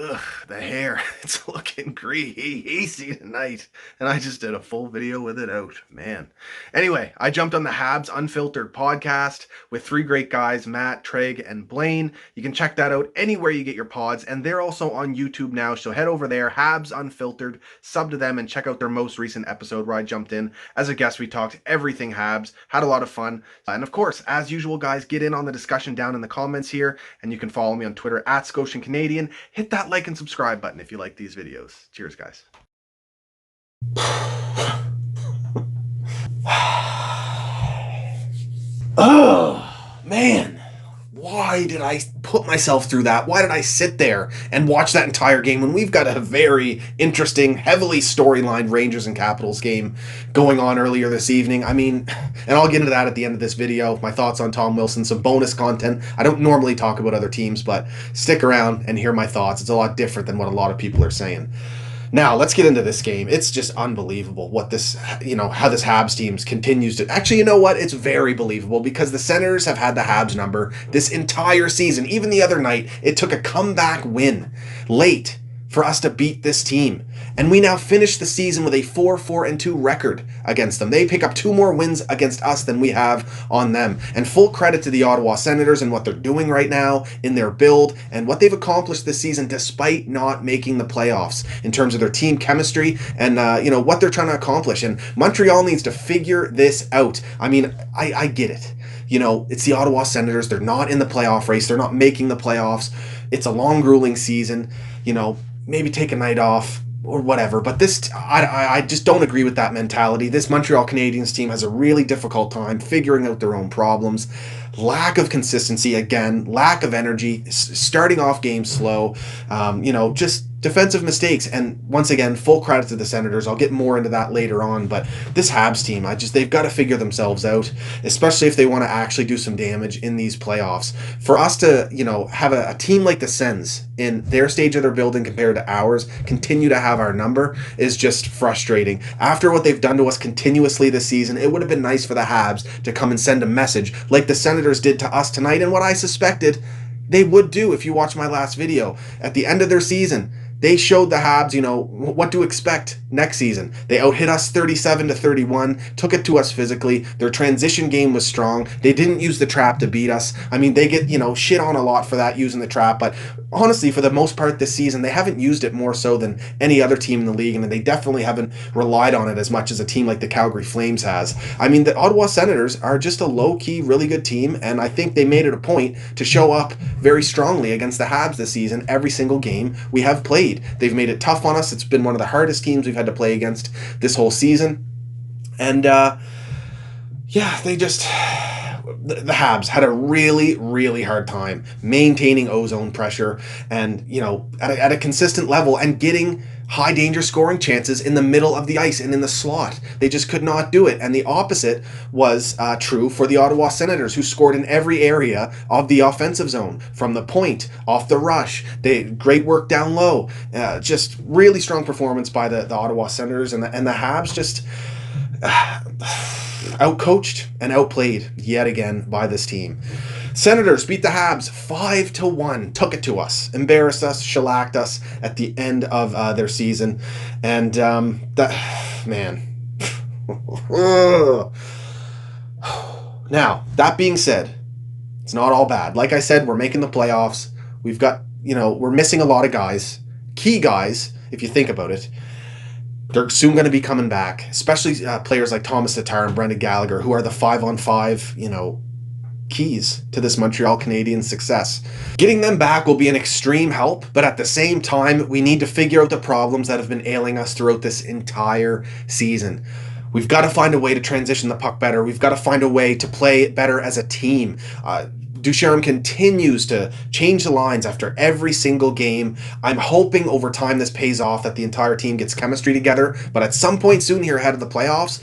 Ugh, the hair, it's looking greasy tonight. And I just did a full video with it out. Man. Anyway, I jumped on the Habs Unfiltered podcast with three great guys, Matt, Treg, and Blaine. You can check that out anywhere you get your pods, and they're also on YouTube now. So head over there, Habs Unfiltered, sub to them, and check out their most recent episode where I jumped in as a guest. We talked everything Habs, had a lot of fun. And of course, as usual, guys, get in on the discussion down in the comments here, and you can follow me on Twitter at SCOTIANCANADIEN. Hit that like and subscribe button if you like these videos. Cheers, guys. Oh, man. Why did I put myself through that? Why did I sit there and watch that entire game when we've got a very interesting, heavily storylined Rangers and Capitals game going on earlier this evening? I mean, and I'll get into that at the end of this video. My thoughts on Tom Wilson, some bonus content. I don't normally talk about other teams, but stick around and hear my thoughts. It's a lot different than what a lot of people are saying. Now, let's get into this game. It's just unbelievable what this, how this Habs team continues to... Actually, you know what? It's very believable because the Senators have had the Habs number this entire season. Even the other night, it took a comeback win late for us to beat this team. And we now finish the season with a 4-4-2 record against them. They pick up 2 more wins against us than we have on them. And full credit to the Ottawa Senators and what they're doing right now in their build and what they've accomplished this season despite not making the playoffs in terms of their team chemistry and what they're trying to accomplish. And Montreal needs to figure this out. I mean, I get it. It's the Ottawa Senators. They're not in the playoff race. They're not making the playoffs. It's a long, grueling season. Maybe take a night off or whatever. But I just don't agree with that mentality. This Montreal Canadiens team has a really difficult time figuring out their own problems. Lack of consistency again, lack of energy, starting off games slow, just defensive mistakes. And once again, full credit to the Senators. I'll get more into that later on, but this Habs team, they've got to figure themselves out, especially if they want to actually do some damage in these playoffs. For us to, have a team like the Sens in their stage of their building compared to ours continue to have our number is just frustrating. After what they've done to us continuously this season, it would have been nice for the Habs to come and send a message like the Senators did to us tonight, and what I suspected they would do if you watch my last video. At the end of their season, they showed the Habs, what to expect next season. They out-hit us 37-31, took it to us physically. Their transition game was strong. They didn't use the trap to beat us. I mean, they get, shit on a lot for that, using the trap, but honestly, for the most part this season, they haven't used it more so than any other team in the league, and they definitely haven't relied on it as much as a team like the Calgary Flames has. I mean, the Ottawa Senators are just a low-key, really good team, and I think they made it a point to show up very strongly against the Habs this season every single game we have played. They've made it tough on us. It's been one of the hardest teams we've had to play against this whole season. And, they just... The Habs had a really, really hard time maintaining ozone pressure and, at a consistent level and getting high danger scoring chances in the middle of the ice and in the slot. They just could not do it. And the opposite was true for the Ottawa Senators, who scored in every area of the offensive zone, from the point, off the rush. Great work down low. Just really strong performance by the Ottawa Senators, and the Habs just outcoached and outplayed yet again by this team. Senators beat the Habs 5-1, took it to us, embarrassed us, shellacked us at the end of their season, and man. Now, that being said, it's not all bad. Like I said, we're making the playoffs. We've got, we're missing a lot of guys, key guys, if you think about it. They're soon going to be coming back, especially players like Thomas Tatar and Brendan Gallagher, who are the 5-on-5, keys to this Montreal Canadiens success. Getting them back will be an extreme help, but at the same time, we need to figure out the problems that have been ailing us throughout this entire season. We've got to find a way to transition the puck better. We've got to find a way to play better as a team. Ducharme continues to change the lines after every single game. I'm hoping over time this pays off, that the entire team gets chemistry together, but at some point soon here ahead of the playoffs,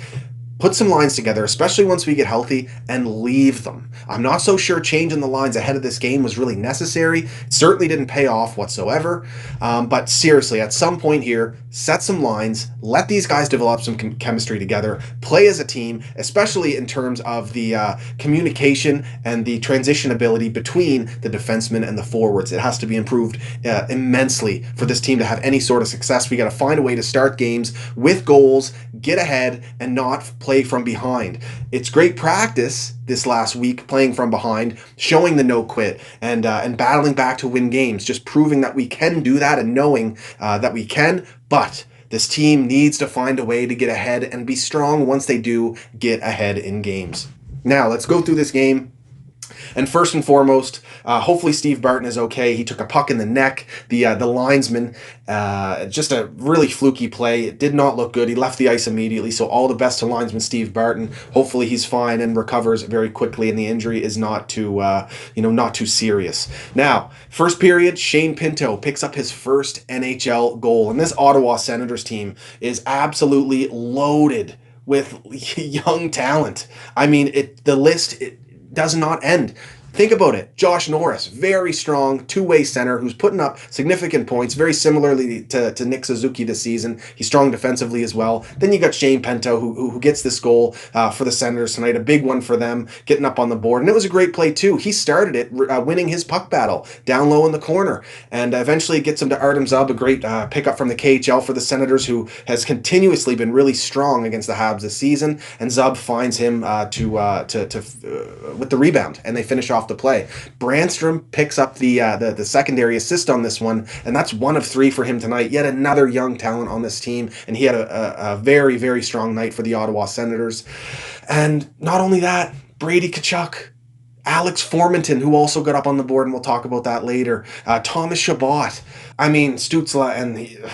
put some lines together, especially once we get healthy, and leave them. I'm not so sure changing the lines ahead of this game was really necessary. It certainly didn't pay off whatsoever. But seriously, at some point here, set some lines, let these guys develop some chemistry together, play as a team, especially in terms of the communication and the transition ability between the defensemen and the forwards. It has to be improved immensely for this team to have any sort of success. We got to find a way to start games with goals, get ahead, and not play from behind. It's great practice this last week playing from behind, showing the no quit, and battling back to win games, just proving that we can do that and knowing that we can. But this team needs to find a way to get ahead and be strong once they do get ahead in games. Now, let's go through this game. And first and foremost, hopefully Steve Barton is okay. He took a puck in the neck. The linesman, just a really fluky play. It did not look good. He left the ice immediately. So all the best to linesman Steve Barton. Hopefully he's fine and recovers very quickly, and the injury is not too serious. Now, first period, Shane Pinto picks up his first NHL goal, and this Ottawa Senators team is absolutely loaded with young talent. I mean, the list does not end. Think about it. Josh Norris, very strong two-way center who's putting up significant points, very similarly to Nick Suzuki this season. He's strong defensively as well. Then you got Shane Pinto who gets this goal for the Senators tonight, a big one for them, getting up on the board. And it was a great play too. He started it winning his puck battle down low in the corner, and eventually gets him to Artem Zub, a great pickup from the KHL for the Senators, who has continuously been really strong against the Habs this season. And Zub finds him with the rebound, and they finish off the play. Brandstrom picks up the secondary assist on this one, and that's 1 of 3 for him tonight. Yet another young talent on this team, and he had a very, very strong night for the Ottawa Senators. And not only that, Brady Tkachuk, Alex Formenton, who also got up on the board, and we'll talk about that later. Thomas Chabot. I mean, Stützle, and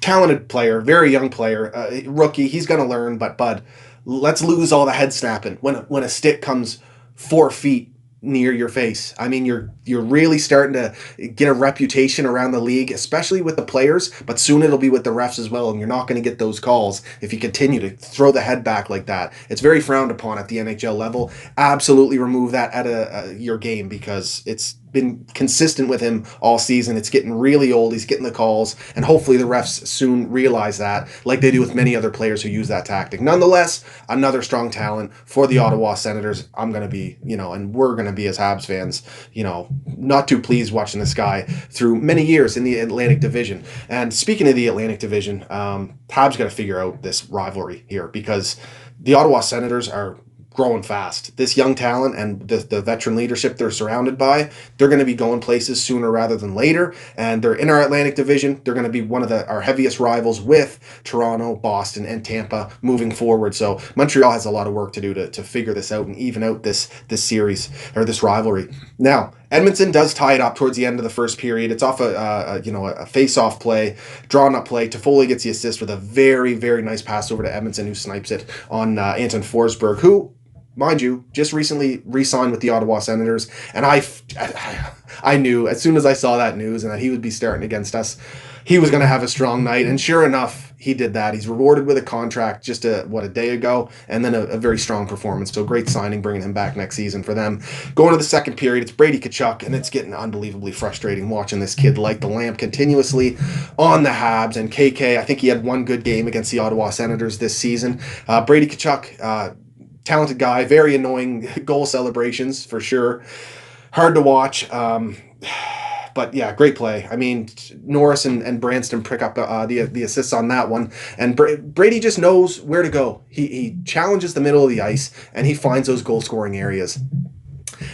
talented player, very young player, rookie. He's going to learn, but bud, let's lose all the head snapping when a stick comes 4 feet near your face. I mean, you're really starting to get a reputation around the league, especially with the players, but soon it'll be with the refs as well, and you're not going to get those calls if you continue to throw the head back like that. It's very frowned upon at the NHL level. Absolutely remove that out of your game, because it's been consistent with him all season. It's getting really old. He's getting the calls, and hopefully the refs soon realize that, like they do with many other players who use that tactic. Nonetheless, another strong talent for the Ottawa Senators. I'm going to be, and we're going to be as Habs fans, not too pleased watching this guy through many years in the Atlantic Division. And speaking of the Atlantic Division, Habs got to figure out this rivalry here, because the Ottawa Senators are growing fast. This young talent and the veteran leadership they're surrounded by, they're going to be going places sooner rather than later, and they're in our Atlantic Division. They're going to be one of our heaviest rivals with Toronto, Boston, and Tampa moving forward. So Montreal has a lot of work to do to figure this out and even out this series, or this rivalry. Now, Edmonton does tie it up towards the end of the first period. It's off a face-off play, drawn-up play. Toffoli gets the assist with a very, very nice pass over to Edmonton, who snipes it on Anton Forsberg, who, mind you, just recently re-signed with the Ottawa Senators. And I knew as soon as I saw that news and that he would be starting against us, he was going to have a strong night. And sure enough, he did that. He's rewarded with a contract just a day ago, and then a very strong performance. So great signing, bringing him back next season for them. Going to the second period, it's Brady Tkachuk, and it's getting unbelievably frustrating watching this kid light the lamp continuously on the Habs. And KK, I think he had one good game against the Ottawa Senators this season. Brady Tkachuk, talented guy, very annoying goal celebrations for sure. Hard to watch. But yeah, great play. I mean, Norris and Branston pick up the assists on that one. And Brady just knows where to go. He challenges the middle of the ice, and he finds those goal-scoring areas.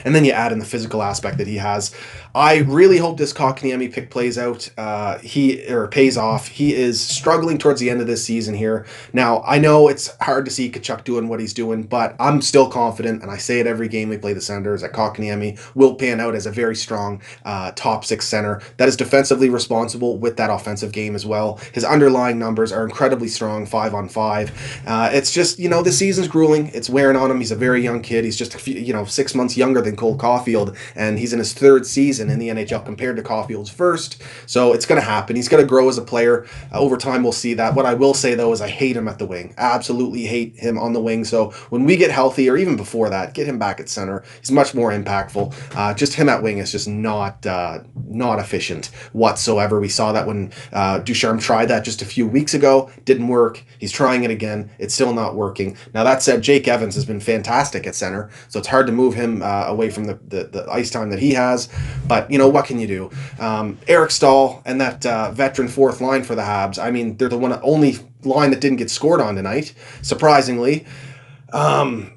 And then you add in the physical aspect that he has. I really hope this Kotkaniemi pick pays off. He is struggling towards the end of this season here. Now, I know it's hard to see Tkachuk doing what he's doing, but I'm still confident, and I say it every game we play the Senators, that Kotkaniemi will pan out as a very strong top 6 center that is defensively responsible with that offensive game as well. His underlying numbers are incredibly strong, 5-on-5. It's just, the season's grueling. It's wearing on him. He's a very young kid. He's just 6 months younger than Cole Caulfield, and he's in his 3rd season season in the NHL compared to Caulfield's first. So it's going to happen. He's going to grow as a player. Over time, we'll see that. What I will say, though, is I hate him at the wing. Absolutely hate him on the wing. So when we get healthy, or even before that, get him back at center. He's much more impactful. Just him at wing is just not efficient whatsoever. We saw that when Ducharme tried that just a few weeks ago. Didn't work. He's trying it again. It's still not working. Now, that said, Jake Evans has been fantastic at center, so it's hard to move him away from the ice time that he has. But, what can you do? Eric Staal and that veteran fourth line for the Habs, I mean, they're the only line that didn't get scored on tonight, surprisingly. And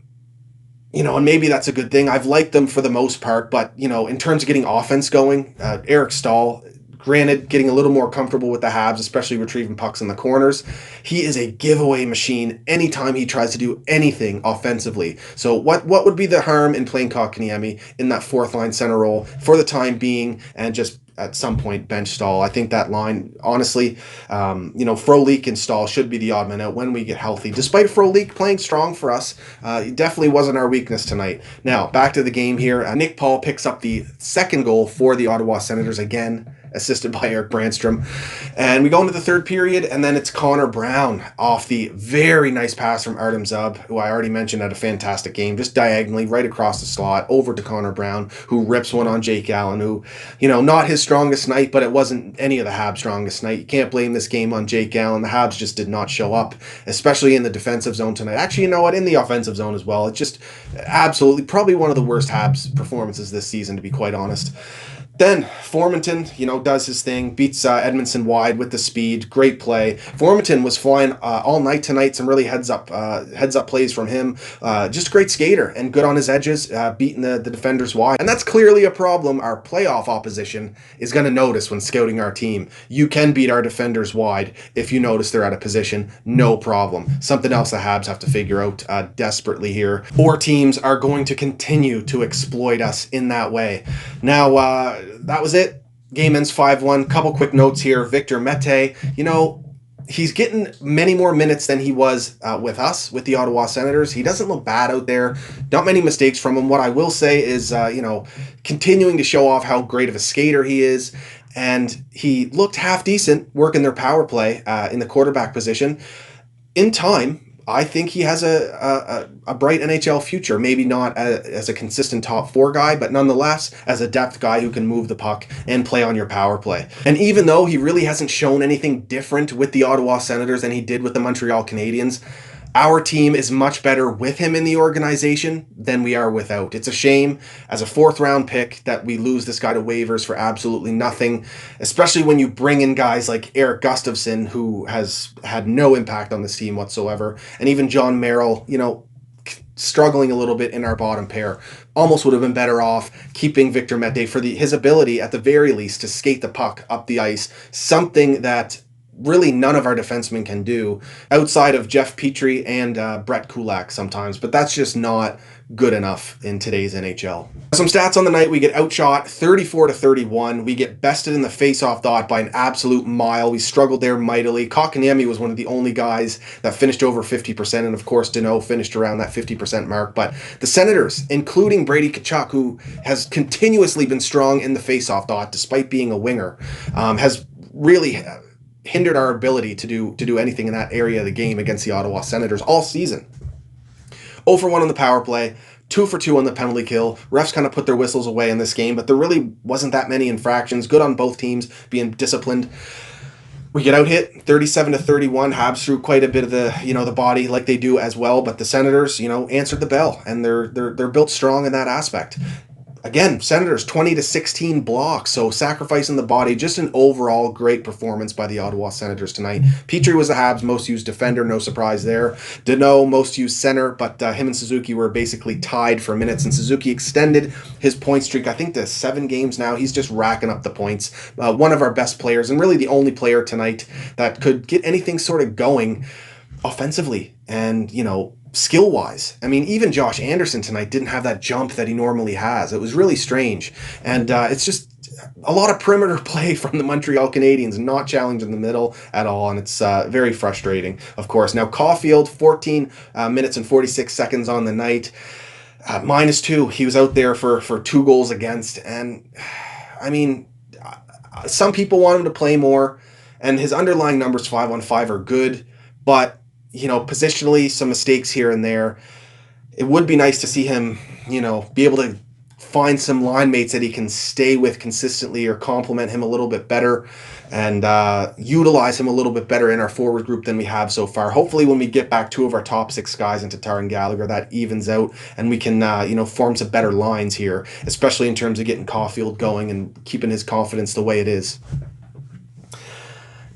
maybe that's a good thing. I've liked them for the most part, but, in terms of getting offense going, Eric Staal, granted, getting a little more comfortable with the Habs, especially retrieving pucks in the corners. He is a giveaway machine anytime he tries to do anything offensively. So what would be the harm in playing Kotkaniemi in that fourth line center role for the time being, and just at some point bench Staal? I think that line, honestly, Frolik and Staal should be the odd man out when we get healthy. Despite Frolik playing strong for us, it definitely wasn't our weakness tonight. Now, back to the game here. Nick Paul picks up the second goal for the Ottawa Senators, again assisted by Eric Brandstrom. And we go into the third period, and then it's Connor Brown off the very nice pass from Artem Zub, who I already mentioned had a fantastic game, just diagonally right across the slot over to Connor Brown, who rips one on Jake Allen, who, not his strongest night, but it wasn't any of the Habs' strongest night. You can't blame this game on Jake Allen. The Habs just did not show up, especially in the defensive zone tonight. Actually, in the offensive zone as well. It's just absolutely probably one of the worst Habs performances this season, to be quite honest. Then Formenton, does his thing, beats Edmondson wide with the speed. Great play. Formenton was flying all night tonight. Some really heads up plays from him. Just a great skater and good on his edges, beating the defenders wide. And that's clearly a problem our playoff opposition is going to notice when scouting our team. You can beat our defenders wide if you notice they're out of position. No problem. Something else the Habs have to figure out desperately here. Or teams are going to continue to exploit us in that way. Now, that was it. Game ends 5-1. Couple quick notes here. Victor Mete, he's getting many more minutes than he was with us, with the Ottawa Senators. He doesn't look bad out there. Not many mistakes from him. What I will say is, continuing to show off how great of a skater he is. And he looked half decent working their power play in the quarterback position. In time, I think he has a bright NHL future. Maybe not as a consistent top four guy, but nonetheless as a depth guy who can move the puck and play on your power play. And even though he really hasn't shown anything different with the Ottawa Senators than he did with the Montreal Canadiens, our team is much better with him in the organization than we are without. It's a shame as a fourth-round pick that we lose this guy to waivers for absolutely nothing, especially when you bring in guys like Eric Gustafsson, who has had no impact on this team whatsoever, and even John Merrill, struggling a little bit in our bottom pair. Almost would have been better off keeping Victor Mete for his ability, at the very least, to skate the puck up the ice, something that really none of our defensemen can do outside of Jeff Petrie and Brett Kulak sometimes, but that's just not good enough in today's NHL. Some stats on the night: we get outshot 34-31. We get bested in the face-off dot by an absolute mile. We struggled there mightily. Kotkaniemi was one of the only guys that finished over 50%, and of course Deneau finished around that 50% mark. But the Senators, including Brady Tkachuk, who has continuously been strong in the face-off dot despite being a winger, has really hindered our ability to do anything in that area of the game against the Ottawa Senators all season. 0 for 1 on the power play, 2 for 2 on the penalty kill. Refs kind of put their whistles away in this game, but there really wasn't that many infractions. Good on both teams being disciplined. We get out hit 37-31. Habs threw quite a bit of the body like they do as well, but the Senators answered the bell, and they're built strong in that aspect. Again, Senators 20-16 blocks, so sacrificing the body. Just an overall great performance by the Ottawa Senators tonight. Petrie was the Habs' most used defender, no surprise there. Deneau, most used center, but him and Suzuki were basically tied for minutes, and Suzuki extended his point streak, I think, to 7 games now. He's just racking up the points. One of our best players, and really the only player tonight that could get anything sort of going offensively and, skill-wise. I mean, even Josh Anderson tonight didn't have that jump that he normally has. It was really strange. And it's just a lot of perimeter play from the Montreal Canadiens, not challenging the middle at all, and it's very frustrating, of course. Now, Caulfield, 14 minutes and 46 seconds on the night. -2. He was out there for 2 goals against, and I mean, some people want him to play more, and his underlying numbers 5-on-5 are good, but positionally, some mistakes here and there. It would be nice to see him, be able to find some line mates that he can stay with consistently or complement him a little bit better and utilize him a little bit better in our forward group than we have so far. Hopefully when we get back 2 of our top 6 guys into Tatar and Gallagher, that evens out and we can, form some better lines here, especially in terms of getting Caulfield going and keeping his confidence the way it is.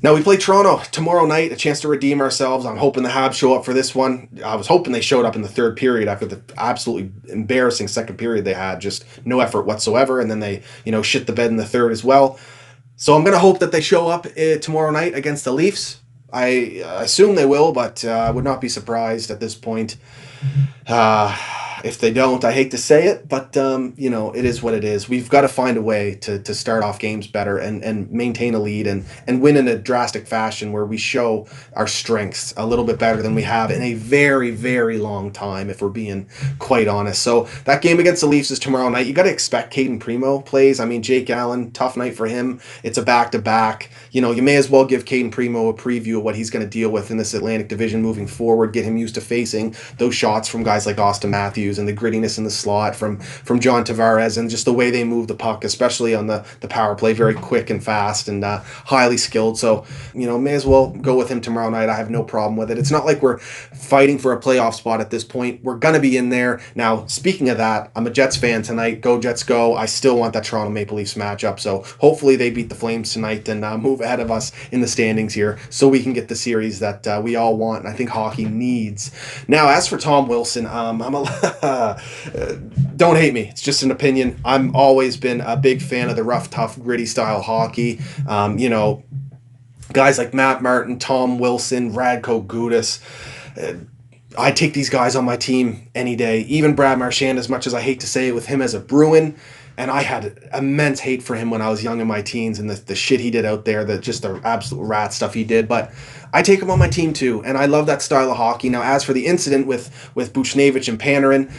Now we play Toronto tomorrow night, a chance to redeem ourselves. I'm hoping the Habs show up for this one. I was hoping they showed up in the third period after the absolutely embarrassing second period they had, just no effort whatsoever, and then they, shit the bed in the third as well. So I'm going to hope that they show up tomorrow night against the Leafs. I assume they will, but I would not be surprised at this point. If they don't, I hate to say it, but it is what it is. We've got to find a way to start off games better and maintain a lead and win in a drastic fashion where we show our strengths a little bit better than we have in a very, very long time, if we're being quite honest. So that game against the Leafs is tomorrow night. You got to expect Caden Primo plays. I mean, Jake Allen, tough night for him. It's a back-to-back. You may as well give Caden Primo a preview of what he's going to deal with in this Atlantic Division moving forward, get him used to facing those shots from guys like Austin Matthews and the grittiness in the slot from John Tavares and just the way they move the puck, especially on the power play, very quick and fast and highly skilled. So, may as well go with him tomorrow night. I have no problem with it. It's not like we're fighting for a playoff spot at this point. We're going to be in there. Now, speaking of that, I'm a Jets fan tonight. Go Jets go. I still want that Toronto Maple Leafs matchup. So hopefully they beat the Flames tonight and move ahead of us in the standings here so we can get the series that we all want and I think hockey needs. Now, as for Tom Wilson, don't hate me. It's just an opinion. I've always been a big fan of the rough, tough, gritty style hockey. Guys like Matt Martin, Tom Wilson, Radko Gudas. I take these guys on my team any day. Even Brad Marchand, as much as I hate to say it with him as a Bruin. And I had immense hate for him when I was young in my teens and the shit he did out there, the absolute rat stuff he did. But I take him on my team too, and I love that style of hockey. Now, as for the incident with Buchnevich and Panarin,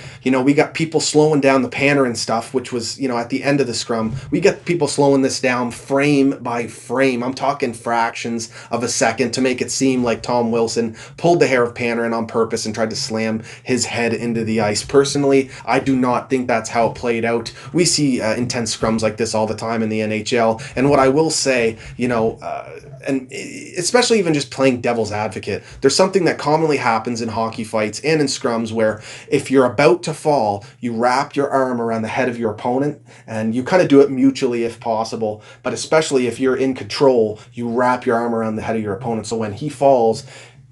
we got people slowing down the Panarin stuff, which was, at the end of the scrum. We got people slowing this down frame by frame. I'm talking fractions of a second to make it seem like Tom Wilson pulled the hair of Panarin on purpose and tried to slam his head into the ice. Personally, I do not think that's how it played out. We see intense scrums like this all the time in the NHL, and what I will say, and especially even just playing devil's advocate, there's something that commonly happens in hockey fights and in scrums where if you're about to fall, you wrap your arm around the head of your opponent and you kind of do it mutually if possible, but especially if you're in control, you wrap your arm around the head of your opponent so when he falls,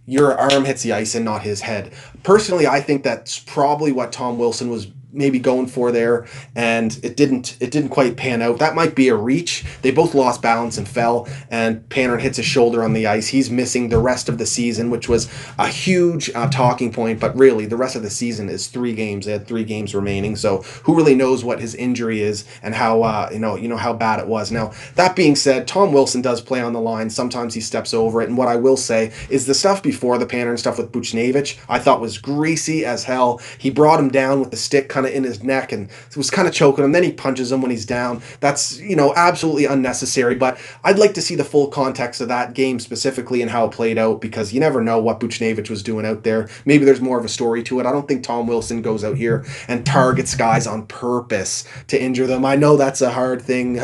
your arm hits the ice and not his head. Personally, I think that's probably what Tom Wilson was maybe going for there, and it didn't quite pan out. That might be a reach. They both lost balance and fell, and Panarin hits his shoulder on the ice. He's missing the rest of the season, which was a huge talking point, but really the rest of the season is 3 games. They had 3 games remaining, so who really knows what his injury is and how how bad it was. Now, that being said, Tom Wilson does play on the line. Sometimes he steps over it, and what I will say is the stuff before the Panarin stuff with Buchnevich, I thought was greasy as hell. He brought him down with the stick kind of in his neck and was kind of choking him. Then he punches him when he's down. That's, absolutely unnecessary. But I'd like to see the full context of that game specifically and how it played out because you never know what Buchnevich was doing out there. Maybe there's more of a story to it. I don't think Tom Wilson goes out here and targets guys on purpose to injure them. I know that's a hard thing,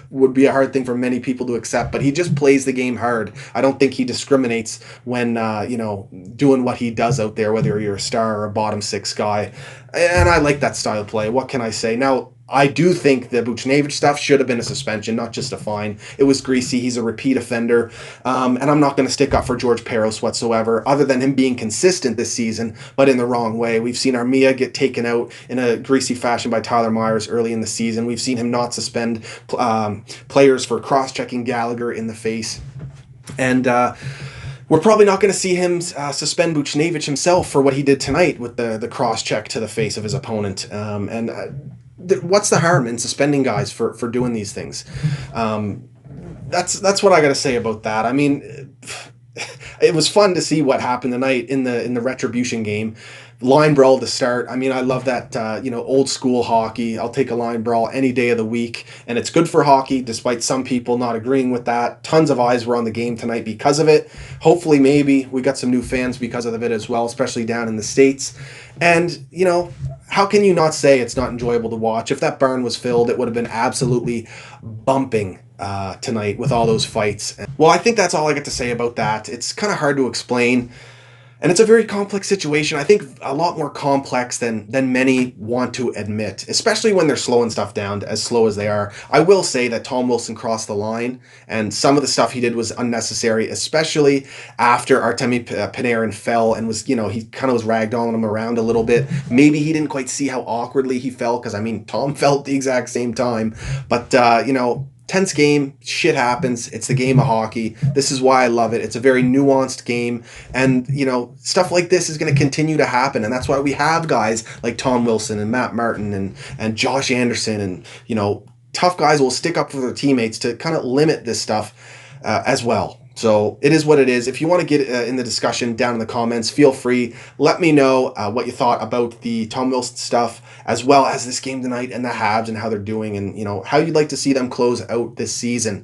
would be a hard thing for many people to accept, but he just plays the game hard. I don't think he discriminates when, doing what he does out there, whether you're a star or a bottom 6 guy. And I like that style of play. What can I say? Now, I do think the Buchnevich stuff should have been a suspension, not just a fine. It was greasy. He's a repeat offender. And I'm not going to stick up for George Peros whatsoever, other than him being consistent this season, but in the wrong way. We've seen Armia get taken out in a greasy fashion by Tyler Myers early in the season. We've seen him not suspend players for cross-checking Gallagher in the face. And we're probably not going to see him suspend Buchnevich himself for what he did tonight with the cross-check to the face of his opponent. What's the harm in suspending guys for doing these things? That's what I got to say about that. I mean, it was fun to see what happened tonight in the Retribution game. line brawl to start. I mean, I love that, old school hockey. I'll take a line brawl any day of the week. And it's good for hockey, despite some people not agreeing with that. Tons of eyes were on the game tonight because of it. Hopefully, maybe we got some new fans because of it as well, especially down in the States. And, how can you not say it's not enjoyable to watch? If that barn was filled, it would have been absolutely bumping tonight with all those fights. Well, I think that's all I got to say about that. It's kind of hard to explain. And it's a very complex situation. I think a lot more complex than many want to admit, especially when they're slowing stuff down as slow as they are. I will say that Tom Wilson crossed the line, and some of the stuff he did was unnecessary, especially after Artemi Panarin fell and was, he kind of was ragdolling him around a little bit. Maybe he didn't quite see how awkwardly he fell, because, Tom fell at the exact same time. But, tense game, shit happens. It's the game of hockey. This is why I love it. It's a very nuanced game, and stuff like this is going to continue to happen, and that's why we have guys like Tom Wilson and Matt Martin and Josh Anderson, and tough guys will stick up for their teammates to kind of limit this stuff as well. So it is what it is. If you want to get in the discussion down in the comments, feel free. Let me know what you thought about the Tom Wilson stuff, as well as this game tonight and the Habs and how they're doing, and how you'd like to see them close out this season.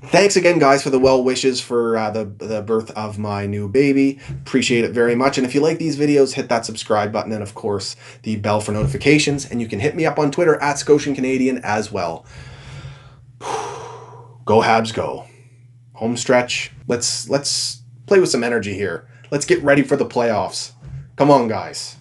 Thanks again, guys, for the well wishes for the birth of my new baby. Appreciate it very much. And if you like these videos, hit that subscribe button and, of course, the bell for notifications. And you can hit me up on Twitter at SCOTIANCANADIEN as well. Go Habs, go. Home stretch. Let's play with some energy here. Let's get ready for the playoffs. Come on, guys.